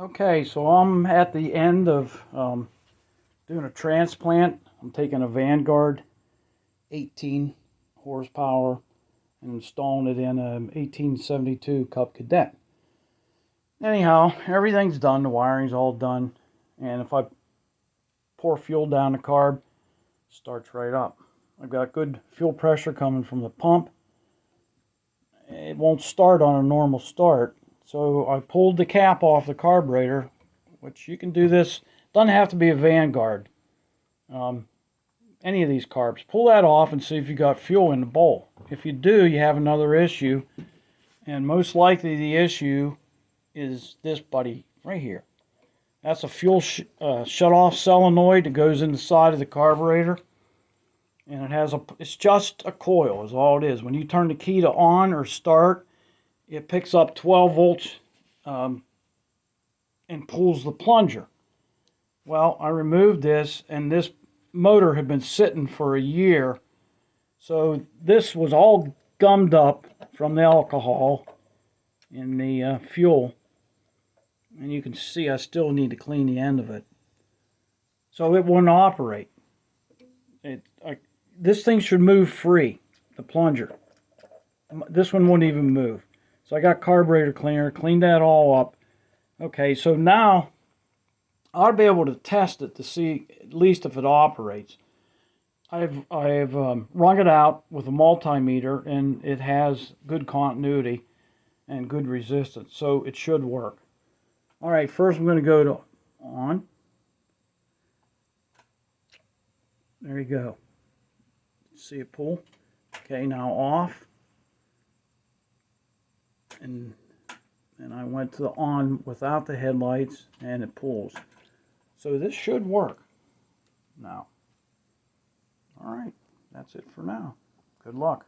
Okay, so I'm at the end of doing a transplant. I'm taking a Vanguard 18 horsepower and installing it in a 1872 Cub Cadet. Anyhow, everything's done. The wiring's all done. And if I pour fuel down the carb, it starts right up. I've got good fuel pressure coming from the pump. It won't start on a normal start. So I pulled the cap off the carburetor, which you can do this. Doesn't have to be a Vanguard. Any of these carbs. Pull that off and see if you got fuel in the bowl. If you do, you have another issue. And most likely the issue is this buddy right here. That's a fuel shut-off solenoid that goes in the side of the carburetor. And it's just a coil is all it is. When you turn the key to on or start, it picks up 12 volts and pulls the plunger. Well, I removed this, and this motor had been sitting for a year. So this was all gummed up from the alcohol in the fuel. And you can see I still need to clean the end of it. So it wouldn't operate. This thing should move free, the plunger. This one wouldn't even move. So I got carburetor cleaner, cleaned that all up. Okay, so now I'll be able to test it to see at least if it operates. I've rung it out with a multimeter, and it has good continuity and good resistance, so it should work. All right, first I'm going to go to on. There you go. See it pull? Okay, now off. And I went to the on without the headlights, and it pulls. So this should work now. All right, that's it for now. Good luck.